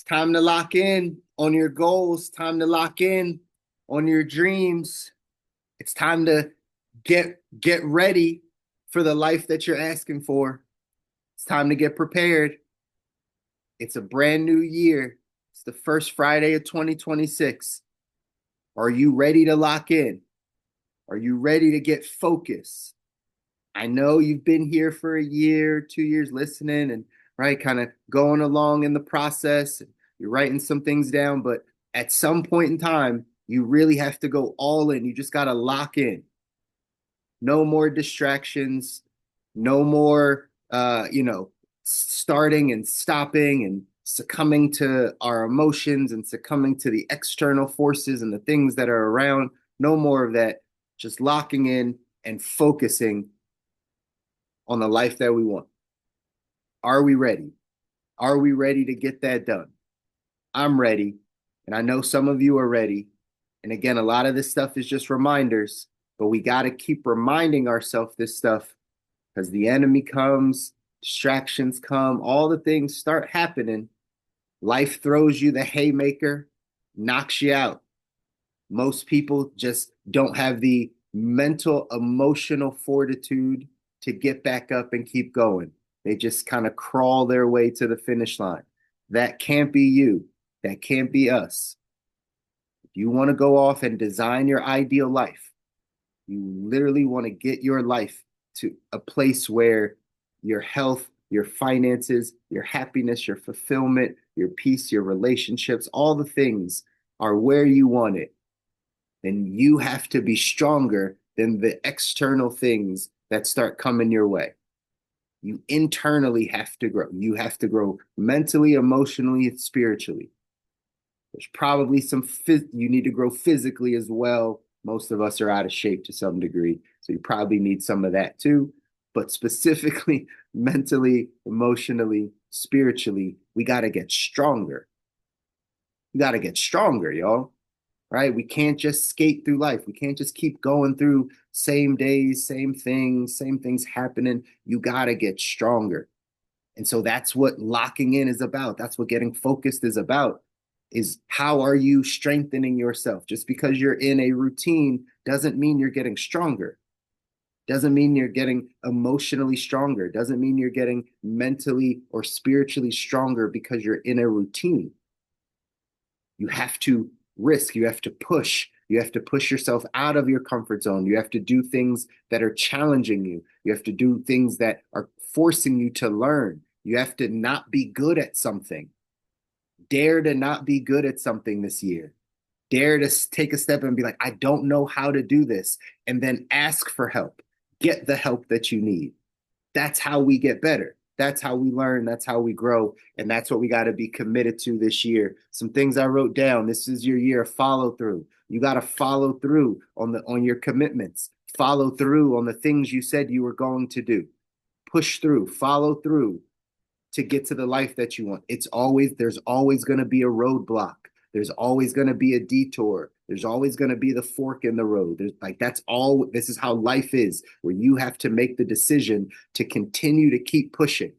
Time to lock in on your goals, time to lock in on your dreams. It's time to get ready for the life that you're asking for. It's time to get prepared. It's a brand new year. It's the first Friday of 2026. Are you ready to lock in? Are you ready to get focused? I know you've been here for a year, 2 years listening and right, kind of going along in the process. You're writing some things down, but at some point in time, you really have to go all in. You just got to lock in. No more distractions, no more, starting and stopping and succumbing to our emotions and succumbing to the external forces and the things that are around. No more of that. Just locking in and focusing on the life that we want. Are we ready? Are we ready to get that done? I'm ready. And I know some of you are ready. And again, a lot of this stuff is just reminders, but we got to keep reminding ourselves this stuff because the enemy comes, distractions come, all the things start happening. Life throws you the haymaker, knocks you out. Most people just don't have the mental, emotional fortitude to get back up and keep going. They just kind of crawl their way to the finish line. That can't be you. That can't be us. If you want to go off and design your ideal life, you literally want to get your life to a place where your health, your finances, your happiness, your fulfillment, your peace, your relationships, all the things are where you want it. Then you have to be stronger than the external things that start coming your way. You internally have to grow. You have to grow mentally, emotionally, and spiritually. There's probably you need to grow physically as well. Most of us are out of shape to some degree. So you probably need some of that too. But specifically, mentally, emotionally, spiritually, we got to get stronger. We got to get stronger, y'all. Right? We can't just skate through life. We can't just keep going through same days, same things happening. You got to get stronger. And so that's what locking in is about. That's what getting focused is about. Is how are you strengthening yourself? Just because you're in a routine doesn't mean you're getting stronger. Doesn't mean you're getting emotionally stronger. Doesn't mean you're getting mentally or spiritually stronger because you're in a routine. You have to risk, you have to push. You have to push yourself out of your comfort zone. You have to do things that are challenging you. You have to do things that are forcing you to learn. You have to not be good at something. Dare to not be good at something this year. Dare to take a step and be like, I don't know how to do this. And then ask for help. Get the help that you need. That's how we get better. That's how we learn. That's how we grow. And that's what we got to be committed to this year. Some things I wrote down. This is your year of follow through. You got to follow through on your commitments. Follow through on the things you said you were going to do. Push through, follow through to get to the life that you want. There's always going to be a roadblock. There's always going to be a detour. There's always going to be the fork in the road. This is how life is, where you have to make the decision to continue to keep pushing.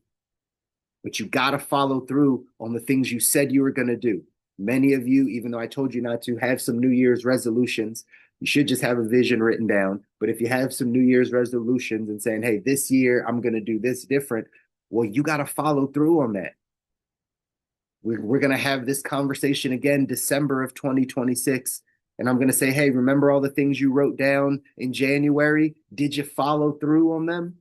But you got to follow through on the things you said you were going to do. Many of you, even though I told you not to, have some New Year's resolutions. You should just have a vision written down. But if you have some New Year's resolutions and saying, hey, this year I'm going to do this different, well, you got to follow through on that. We're going to have this conversation again, December of 2026. And I'm going to say, hey, remember all the things you wrote down in January? Did you follow through on them?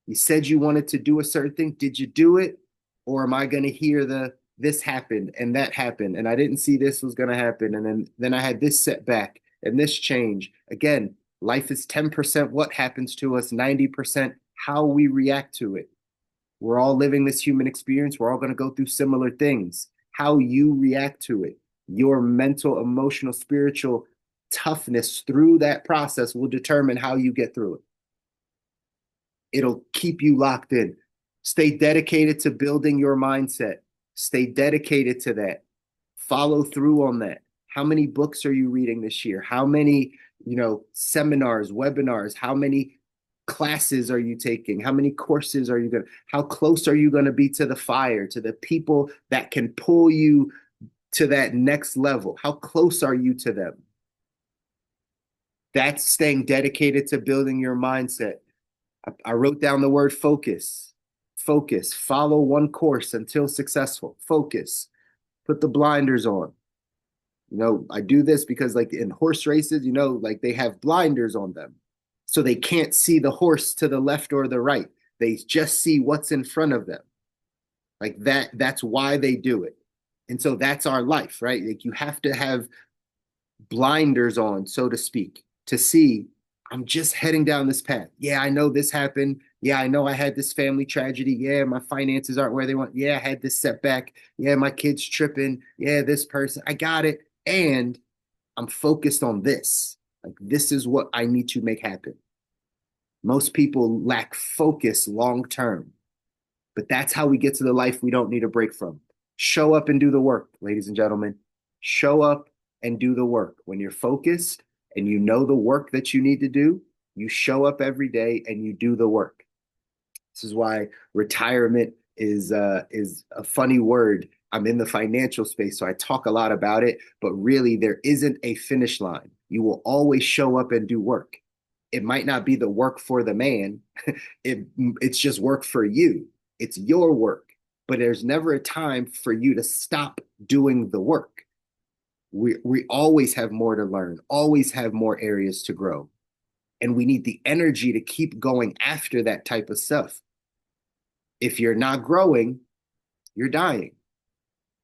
You said you wanted to do a certain thing. Did you do it? Or am I going to hear this happened and that happened and I didn't see this was going to happen and then I had this setback and this change. Again, life is 10% what happens to us, 90% how we react to it. We're all living this human experience. We're all going to go through similar things. How you react to it, your mental, emotional, spiritual toughness through that process will determine how you get through it. It'll keep you locked in. Stay dedicated to building your mindset. Stay dedicated to that. Follow through on that. How many books are you reading this year? How many, seminars, webinars, how many classes are you taking? How many courses are you going to, how close are you going to be to the fire, to the people that can pull you to that next level? How close are you to them? That's staying dedicated to building your mindset. I wrote down the word focus. Focus. Follow one course until successful. Focus. Put the blinders on. I do this because, like in horse races, like they have blinders on them. So they can't see the horse to the left or the right. They just see what's in front of them. Like that's why they do it. And so that's our life, right? Like you have to have blinders on, so to speak, to see I'm just heading down this path. Yeah, I know this happened. Yeah, I know I had this family tragedy. Yeah, my finances aren't where they want. Yeah, I had this setback. Yeah, my kid's tripping. Yeah, this person. I got it. And I'm focused on this. Like, this is what I need to make happen. Most people lack focus long term, but that's how we get to the life we don't need a break from. Show up and do the work, ladies and gentlemen. Show up and do the work. When you're focused and you know the work that you need to do, you show up every day and you do the work. This is why retirement is a funny word. I'm in the financial space, so I talk a lot about it, but really there isn't a finish line. You will always show up and do work. It might not be the work for the man. It's just work for you. It's your work, but there's never a time for you to stop doing the work. We always have more to learn, always have more areas to grow. And we need the energy to keep going after that type of stuff. If you're not growing, you're dying.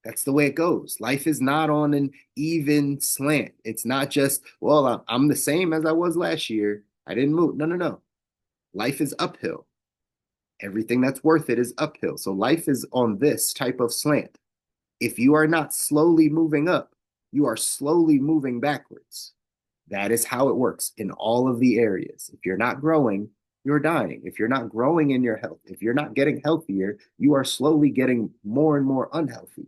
That's the way it goes. Life is not on an even slant. It's not just, well, I'm the same as I was last year. I didn't move. No, no, no. Life is uphill. Everything that's worth it is uphill. So life is on this type of slant. If you are not slowly moving up, you are slowly moving backwards. That is how it works in all of the areas. If you're not growing, you're dying. If you're not growing in your health, if you're not getting healthier, you are slowly getting more and more unhealthy,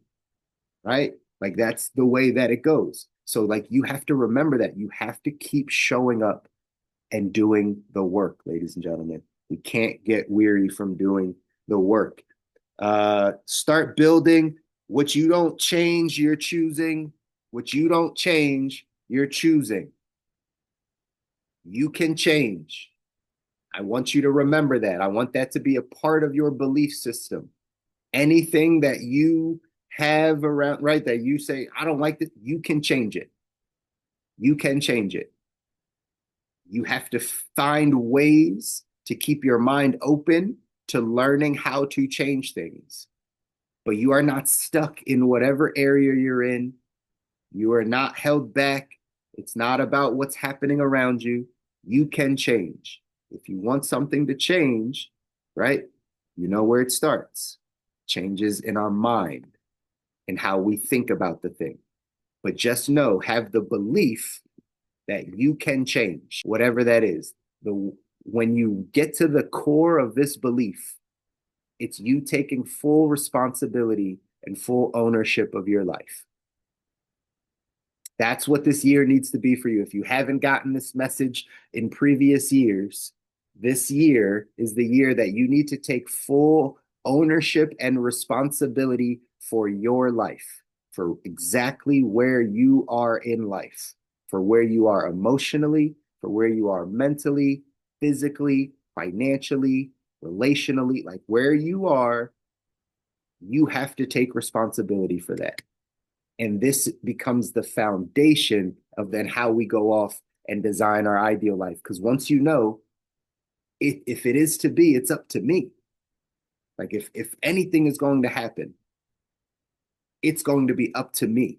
right? Like that's the way that it goes. So like you have to remember that you have to keep showing up and doing the work, ladies and gentlemen. We can't get weary from doing the work. Start building. What you don't change, you're choosing. What you don't change, you're choosing. You can change. I want you to remember that. I want that to be a part of your belief system. Anything that you have around, right, that you say, I don't like this, you can change it. You can change it. You have to find ways to keep your mind open to learning how to change things. But you are not stuck in whatever area you're in. You are not held back. It's not about what's happening around you. You can change. If you want something to change, right, you know where it starts. Changes in our mind and how we think about the thing. But just know, have the belief that you can change, whatever that is. When you get to the core of this belief, it's you taking full responsibility and full ownership of your life. That's what this year needs to be for you. If you haven't gotten this message in previous years, this year is the year that you need to take full ownership and responsibility for your life, for exactly where you are in life, for where you are emotionally, for where you are mentally, physically, financially, relationally, like where you are, you have to take responsibility for that. And this becomes the foundation of then how we go off and design our ideal life. Because once you know, if it is to be, it's up to me. Like if anything is going to happen, it's going to be up to me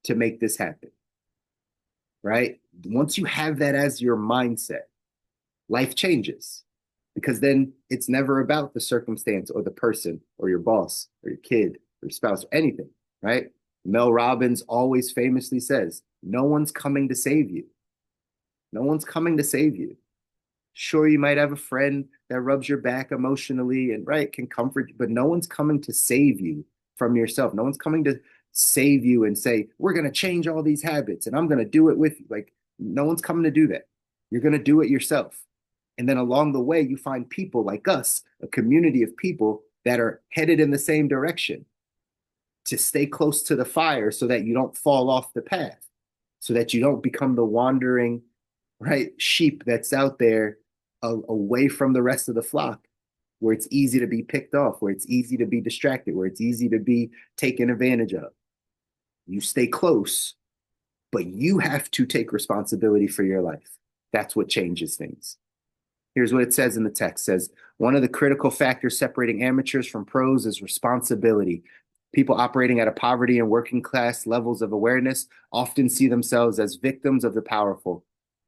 to make this happen. Right? Once you have that as your mindset, life changes. Because then it's never about the circumstance or the person or your boss or your kid or your spouse or anything, right? Mel Robbins always famously says, no one's coming to save you. No one's coming to save you. Sure, you might have a friend that rubs your back emotionally and, right, can comfort you, but no one's coming to save you from yourself. No one's coming to save you and say, we're going to change all these habits and I'm going to do it with you. Like, no one's coming to do that. You're going to do it yourself. And then along the way, you find people like us, a community of people that are headed in the same direction to stay close to the fire so that you don't fall off the path, so that you don't become the wandering, right, sheep that's out there away from the rest of the flock, where it's easy to be picked off, where it's easy to be distracted, where it's easy to be taken advantage of. You stay close, but you have to take responsibility for your life. That's what changes things. Here's what it says in the text. It says, one of the critical factors separating amateurs from pros is responsibility. People operating at a poverty and working class levels of awareness often see themselves as victims of the powerful.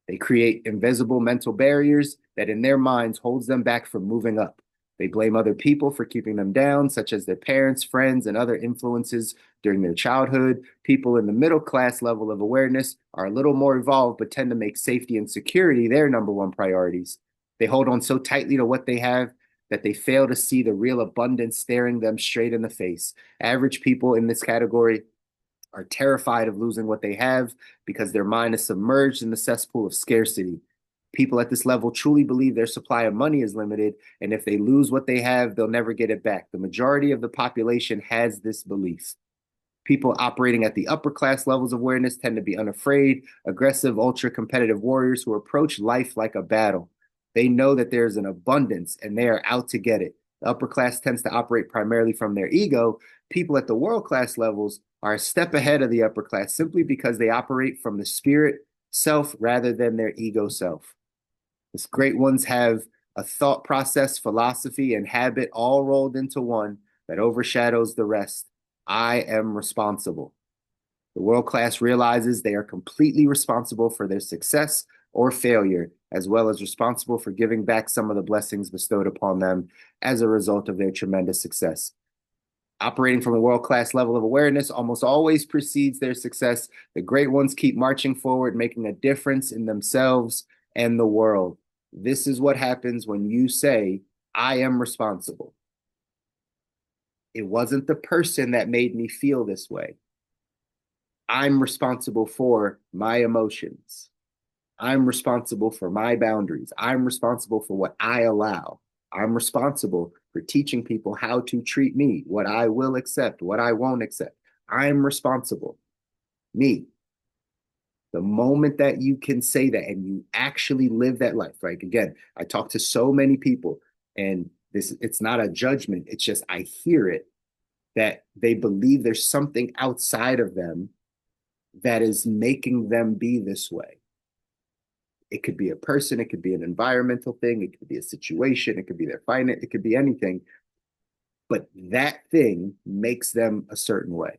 They create invisible mental barriers that in their minds holds them back from moving up. They blame other people for keeping them down, such as their parents, friends, and other influences during their childhood. People in the middle class level of awareness are a little more evolved, but tend to make safety and security their number one priorities. They hold on so tightly to what they have that they fail to see the real abundance staring them straight in the face. Average people in this category are terrified of losing what they have because their mind is submerged in the cesspool of scarcity. People at this level truly believe their supply of money is limited, and if they lose what they have, they'll never get it back. The majority of the population has this belief. People operating at the upper class levels of awareness tend to be unafraid, aggressive, ultra competitive warriors who approach life like a battle. They know that there's an abundance and they are out to get it. The upper class tends to operate primarily from their ego. People at the world class levels are a step ahead of the upper class simply because they operate from the spirit self rather than their ego self. These great ones have a thought process, philosophy, and habit all rolled into one that overshadows the rest. I am responsible. The world class realizes they are completely responsible for their success or failure, as well as responsible for giving back some of the blessings bestowed upon them as a result of their tremendous success. Operating from a world class level of awareness almost always precedes their success. The great ones keep marching forward, making a difference in themselves and the world. This is what happens when you say, I am responsible. It wasn't the person that made me feel this way. I'm responsible for my emotions. I'm responsible for my boundaries. I'm responsible for what I allow. I'm responsible for teaching people how to treat me, what I will accept, what I won't accept. I'm responsible. Me. The moment that you can say that and you actually live that life, right? Again, I talk to so many people and this it's not a judgment. It's just I hear it that they believe there's something outside of them that is making them be this way. It could be a person, it could be an environmental thing, it could be a situation, it could be their finance, it could be anything. But that thing makes them a certain way.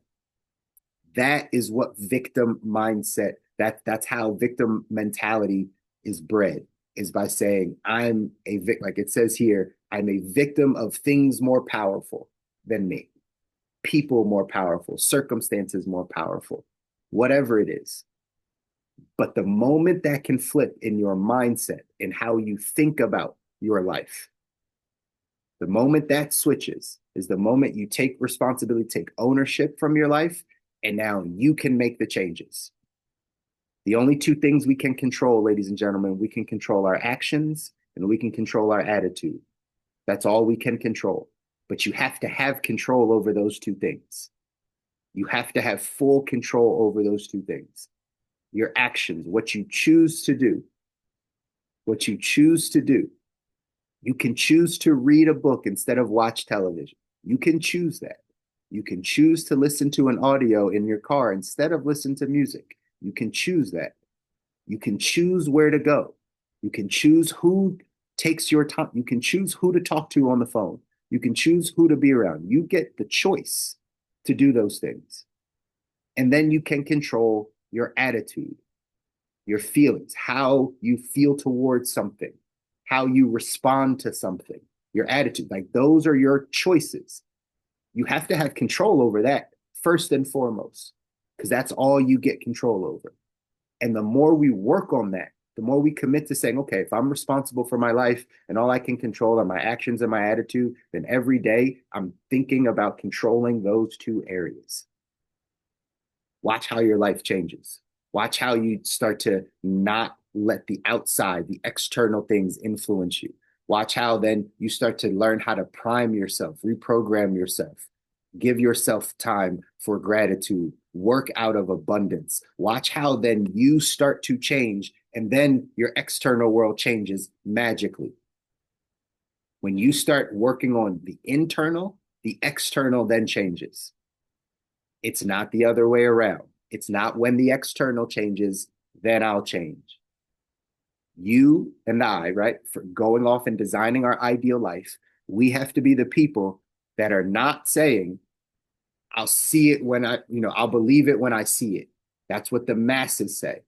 That is what victim mindset, that's how victim mentality is bred, is by saying, I'm a victim, like it says here, I'm a victim of things more powerful than me, people more powerful, circumstances more powerful, whatever it is. But the moment that can flip in your mindset and how you think about your life, the moment that switches is the moment you take responsibility, take ownership from your life, and now you can make the changes. The only two things we can control, ladies and gentlemen, we can control our actions and we can control our attitude. That's all we can control. But you have to have control over those two things. You have to have full control over those two things. Your actions, what you choose to do, what you choose to do. You can choose to read a book instead of watch television. You can choose that. You can choose to listen to an audio in your car instead of listen to music. You can choose that. You can choose where to go. You can choose who takes your time. You can choose who to talk to on the phone. You can choose who to be around. You get the choice to do those things. And then you can control your attitude, your feelings, how you feel towards something, how you respond to something, your attitude. Like those are your choices. You have to have control over that first and foremost, because that's all you get control over. And the more we work on that, the more we commit to saying, okay, if I'm responsible for my life and all I can control are my actions and my attitude, then every day I'm thinking about controlling those two areas. Watch how your life changes. Watch how you start to not let the outside, the external things influence you. Watch how then you start to learn how to prime yourself, reprogram yourself, give yourself time for gratitude, work out of abundance. Watch how then you start to change, and then your external world changes magically. When you start working on the internal, the external then changes. It's not the other way around. It's not when the external changes, then I'll change. You and I, right, for going off and designing our ideal life, we have to be the people that are not saying, I'll see it when I'll believe it when I see it. That's what the masses say.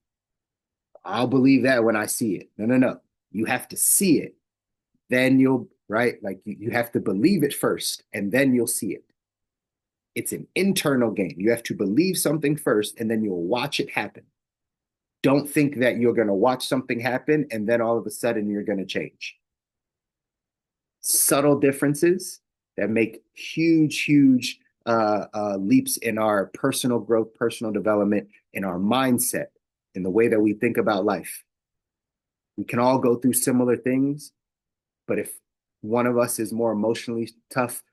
I'll believe that when I see it. No, no, no. You have to see it. Then you'll, right? Like you have to believe it first and then you'll see it. It's an internal game. You have to believe something first and then you'll watch it happen. Don't think that you're going to watch something happen and then all of a sudden you're going to change. Subtle differences that make huge, huge leaps in our personal growth, personal development, in our mindset, in the way that we think about life. We can all go through similar things, but if one of us is more emotionally tough,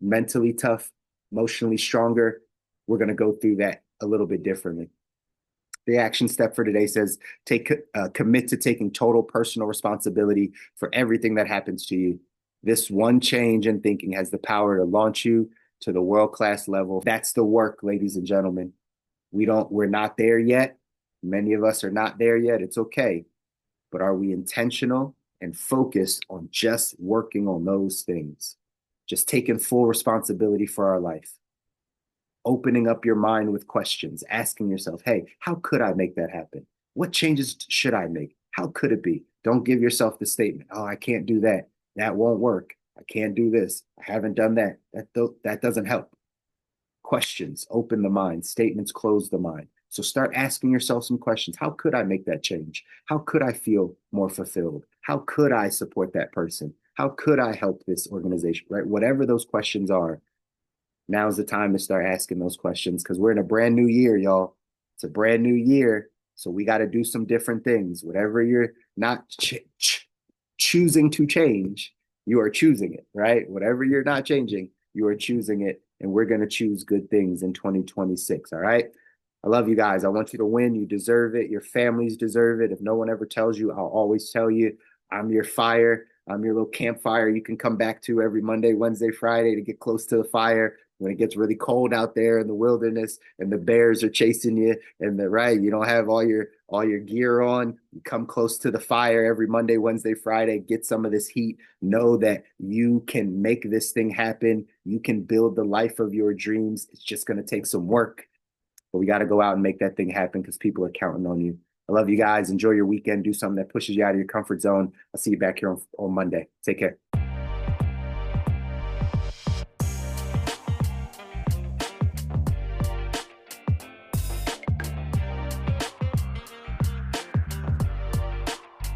mentally tough, emotionally stronger, we're going to go through that a little bit differently. The action step for today says commit to taking total personal responsibility for everything that happens to you. This one change in thinking has the power to launch you to the world-class level. That's the work, ladies and gentlemen. We're not there yet. Many of us are not there yet. It's okay. But are we intentional and focused on just working on those things? Just taking full responsibility for our life. Opening up your mind with questions, asking yourself, hey, how could I make that happen? What changes should I make? How could it be? Don't give yourself the statement, oh, I can't do that. That won't work. I can't do this. I haven't done that. That doesn't help. Questions open the mind. Statements close the mind. So start asking yourself some questions. How could I make that change? How could I feel more fulfilled? How could I support that person? How could I help this organization, right? Whatever those questions are, now's the time to start asking those questions because we're in a brand new year, y'all. It's a brand new year. So we got to do some different things. Whatever you're not choosing to change, you are choosing it, right? Whatever you're not changing, you are choosing it. And we're going to choose good things in 2026. All right. I love you guys. I want you to win. You deserve it. Your families deserve it. If no one ever tells you, I'll always tell you. I'm your fire. I'm your little campfire you can come back to every Monday, Wednesday, Friday to get close to the fire when it gets really cold out there in the wilderness and the bears are chasing you and you don't have all your gear on. You come close to the fire every Monday, Wednesday, Friday, get some of this heat. Know that you can make this thing happen. You can build the life of your dreams. It's just going to take some work, but we got to go out and make that thing happen because people are counting on you. I love you guys. Enjoy your weekend. Do something that pushes you out of your comfort zone. I'll see you back here on Monday. Take care.